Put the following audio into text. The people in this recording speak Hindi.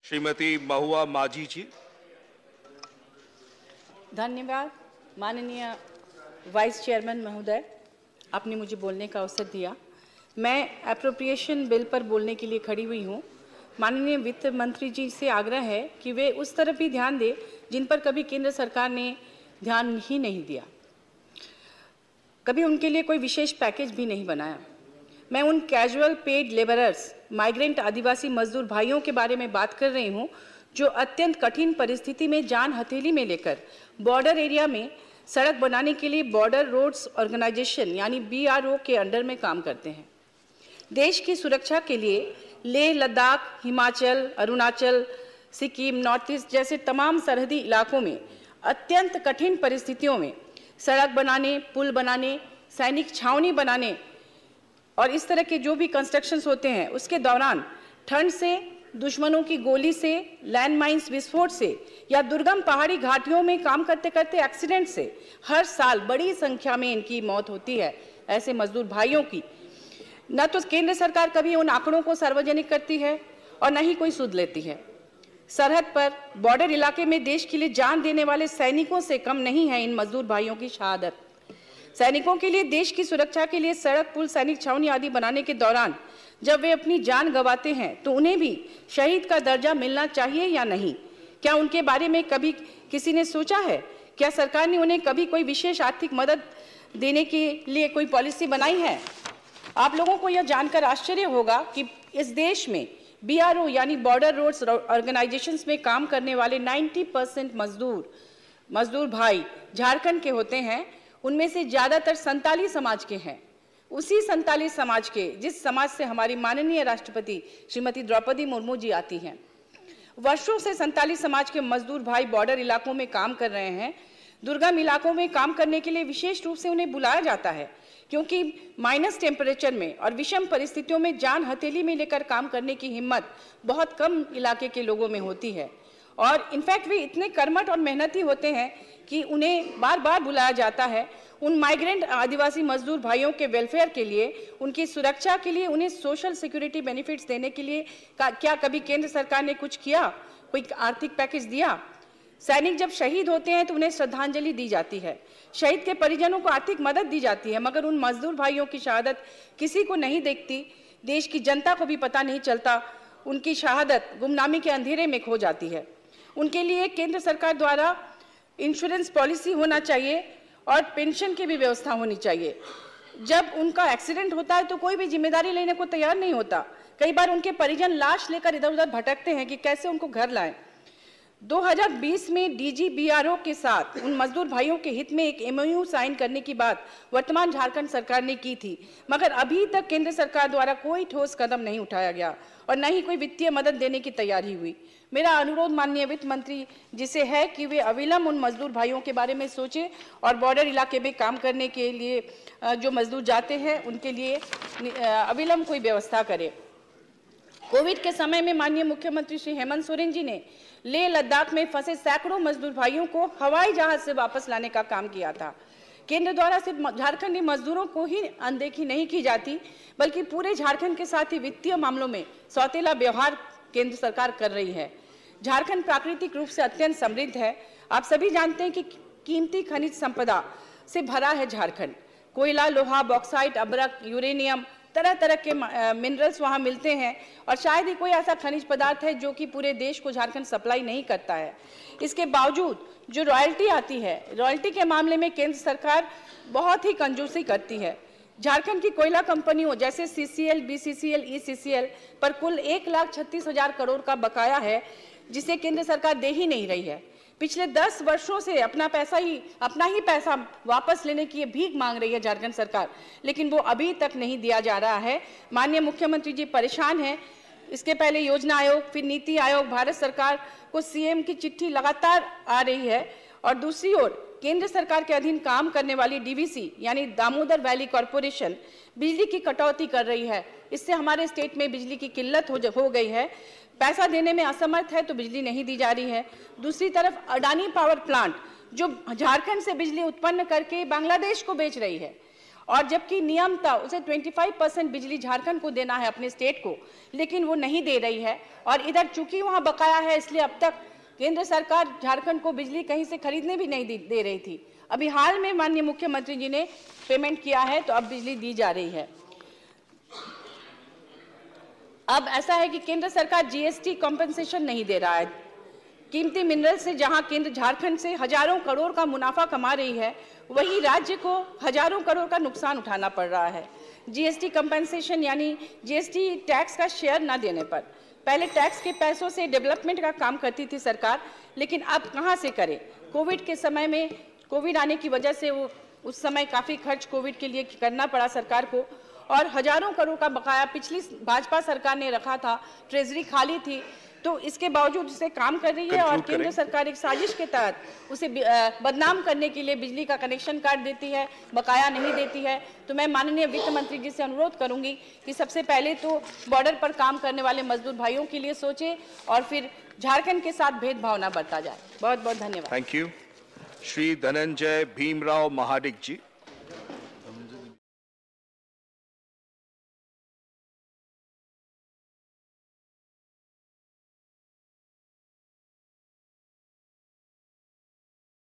श्रीमती महुआ माझी जी। धन्यवाद माननीय वाइस चेयरमैन महोदय, आपने मुझे बोलने का अवसर दिया। मैं एप्रोप्रिएशन बिल पर बोलने के लिए खड़ी हुई हूँ। माननीय वित्त मंत्री जी से आग्रह है कि वे उस तरफ भी ध्यान दें जिन पर कभी केंद्र सरकार ने ध्यान ही नहीं दिया, कभी उनके लिए कोई विशेष पैकेज भी नहीं बनाया। मैं उन कैजुअल पेड लेबरर्स, माइग्रेंट आदिवासी मजदूर भाइयों के बारे में बात कर रही हूँ जो अत्यंत कठिन परिस्थिति में जान हथेली में लेकर बॉर्डर एरिया में सड़क बनाने के लिए बॉर्डर रोड्स ऑर्गेनाइजेशन यानी BRO के अंडर में काम करते हैं। देश की सुरक्षा के लिए लेह, लद्दाख, हिमाचल, अरुणाचल, सिक्किम, नॉर्थ ईस्ट जैसे तमाम सरहदी इलाकों में अत्यंत कठिन परिस्थितियों में सड़क बनाने, पुल बनाने, सैनिक छावनी बनाने और इस तरह के जो भी कंस्ट्रक्शंस होते हैं उसके दौरान ठंड से, दुश्मनों की गोली से, लैंड माइंस विस्फोट से या दुर्गम पहाड़ी घाटियों में काम करते करते एक्सीडेंट से हर साल बड़ी संख्या में इनकी मौत होती है। ऐसे मजदूर भाइयों की न तो केंद्र सरकार कभी उन आंकड़ों को सार्वजनिक करती है और न ही कोई सुध लेती है। सरहद पर बॉर्डर इलाके में देश के लिए जान देने वाले सैनिकों से कम नहीं है इन मजदूर भाइयों की शहादत। सैनिकों के लिए, देश की सुरक्षा के लिए सड़क, पुल, सैनिक छावनी आदि बनाने के दौरान जब वे अपनी जान गंवाते हैं तो उन्हें भी शहीद का दर्जा मिलना चाहिए या नहीं? क्या उनके बारे में कभी किसी ने सोचा है? क्या सरकार ने उन्हें कभी कोई विशेष आर्थिक मदद देने के लिए कोई पॉलिसी बनाई है? आप लोगों को यह जानकर आश्चर्य होगा कि इस देश में BRO यानी बॉर्डर रोड्स ऑर्गेनाइजेशंस में काम करने वाले 90% मजदूर भाई झारखंड के होते हैं। उनमें से ज़्यादातर संताली समाज के हैं। उसी संताली समाज के, जिस समाज से हमारी माननीय राष्ट्रपति श्रीमती द्रौपदी मुर्मू जी आती हैं। वर्षों से संताली समाज के मजदूर भाई बॉर्डर इलाकों में काम कर रहे हैं। दुर्गम इलाकों में काम करने के लिए विशेष रूप से उन्हें बुलाया जाता है क्योंकि माइनस टेम्परेचर में और विषम परिस्थितियों में जान हथेली में लेकर काम करने की हिम्मत बहुत कम इलाके के लोगों में होती है और इनफैक्ट वे इतने कर्मठ और मेहनती होते हैं कि उन्हें बार बार बुलाया जाता है। उन माइग्रेंट आदिवासी मजदूर भाइयों के वेलफेयर के लिए, उनकी सुरक्षा के लिए, उन्हें सोशल सिक्योरिटी बेनिफिट्स देने के लिए क्या कभी केंद्र सरकार ने कुछ किया? कोई आर्थिक पैकेज दिया? सैनिक जब शहीद होते हैं तो उन्हें श्रद्धांजलि दी जाती है, शहीद के परिजनों को आर्थिक मदद दी जाती है, मगर उन मजदूर भाइयों की शहादत किसी को नहीं देखती। देश की जनता को भी पता नहीं चलता। उनकी शहादत गुमनामी के अंधेरे में खो जाती है। उनके लिए केंद्र सरकार द्वारा इंश्योरेंस पॉलिसी होना चाहिए और पेंशन की भी व्यवस्था होनी चाहिए। जब उनका एक्सीडेंट होता है तो कोई भी जिम्मेदारी लेने को तैयार नहीं होता। कई बार उनके परिजन लाश लेकर इधर उधर भटकते हैं कि कैसे उनको घर लाएं। 2020 में DG BRO के साथ उन मजदूर भाइयों के हित में एक MOU साइन करने की बात वर्तमान झारखंड सरकार ने की थी, मगर अभी तक केंद्र सरकार द्वारा कोई ठोस कदम नहीं उठाया गया और न ही कोई वित्तीय मदद देने की तैयारी हुई। मेरा अनुरोध माननीय वित्त मंत्री जी से है कि वे अविलंब उन मजदूर भाइयों के बारे में सोचें और बॉर्डर इलाके में काम करने के लिए जो मजदूर जाते हैं उनके लिए अविलंब कोई व्यवस्था करें। कोविड के समय में माननीय मुख्यमंत्री श्री हेमंत सोरेन जी ने लेह लद्दाख में फंसे सैकड़ों मजदूर भाइयों को हवाई जहाज से वापस लाने का काम किया था। केंद्र द्वारा सिर्फ झारखंडी मजदूरों को ही अनदेखी नहीं की जाती, बल्कि पूरे झारखंड के साथ ही वित्तीय मामलों में सौतेला व्यवहार केंद्र सरकार कर रही है। झारखंड प्राकृतिक रूप से अत्यंत समृद्ध है। आप सभी जानते हैं कि कीमती खनिज संपदा से भरा है झारखंड। कोयला, लोहा, बॉक्साइट, अब्रक, यूरेनियम, तरह तरह के मिनरल्स वहाँ मिलते हैं और शायद ही कोई ऐसा खनिज पदार्थ है जो कि पूरे देश को झारखंड सप्लाई नहीं करता है। इसके बावजूद जो रॉयल्टी आती है, रॉयल्टी के मामले में केंद्र सरकार बहुत ही कंजूसी करती है। झारखंड की कोयला कंपनियों जैसे CCL, BCCL, ECCL पर कुल 1,36,000 करोड़ का बकाया है जिसे केंद्र सरकार दे ही नहीं रही है। पिछले 10 वर्षों से अपना ही पैसा वापस लेने की भीख मांग रही है झारखंड सरकार, लेकिन वो अभी तक नहीं दिया जा रहा है। माननीय मुख्यमंत्री जी परेशान हैं। इसके पहले योजना आयोग, फिर नीति आयोग, भारत सरकार को CM की चिट्ठी लगातार आ रही है और दूसरी ओर केंद्र सरकार के अधीन काम करने वाली DVC यानी दामोदर वैली कॉरपोरेशन बिजली की कटौती कर रही है। इससे हमारे स्टेट में बिजली की किल्लत हो गई है। पैसा देने में असमर्थ है तो बिजली नहीं दी जा रही है। दूसरी तरफ अडानी पावर प्लांट जो झारखंड से बिजली उत्पन्न करके बांग्लादेश को बेच रही है और जबकि नियम था उसे 25% बिजली झारखंड को देना है अपने स्टेट को, लेकिन वो नहीं दे रही है। और इधर चूंकि वहाँ बकाया है, इसलिए अब तक केंद्र सरकार झारखंड को बिजली कहीं से खरीदने भी नहीं दे रही थी। अभी हाल में माननीय मुख्यमंत्री जी ने पेमेंट किया है, तो अब बिजली दी जा रही है। अब ऐसा है कि केंद्र सरकार जीएसटी कॉम्पेंसेशन नहीं दे रहा है। कीमती मिनरल से जहां केंद्र झारखंड से हजारों करोड़ का मुनाफा कमा रही है, वहीं राज्य को हजारों करोड़ का नुकसान उठाना पड़ रहा है। जीएसटी कंपेंसेशन यानी जीएसटी टैक्स का शेयर न देने पर। पहले टैक्स के पैसों से डेवलपमेंट का काम करती थी सरकार, लेकिन अब कहां से करे? कोविड के समय में, कोविड आने की वजह से वो उस समय काफ़ी खर्च कोविड के लिए करना पड़ा सरकार को, और हजारों करोड़ का बकाया पिछली भाजपा सरकार ने रखा था, ट्रेजरी खाली थी, तो इसके बावजूद उसे काम कर रही है। और केंद्र सरकार एक साजिश के तहत उसे बदनाम करने के लिए बिजली का कनेक्शन काट देती है, बकाया नहीं देती है। तो मैं माननीय वित्त मंत्री जी से अनुरोध करूंगी कि सबसे पहले तो बॉर्डर पर काम करने वाले मजदूर भाइयों के लिए सोचे और फिर झारखंड के साथ भेदभाव न बरता जाए। बहुत बहुत धन्यवाद। Thank you. Shri Dhananjay Bhimrao Mahadik ji.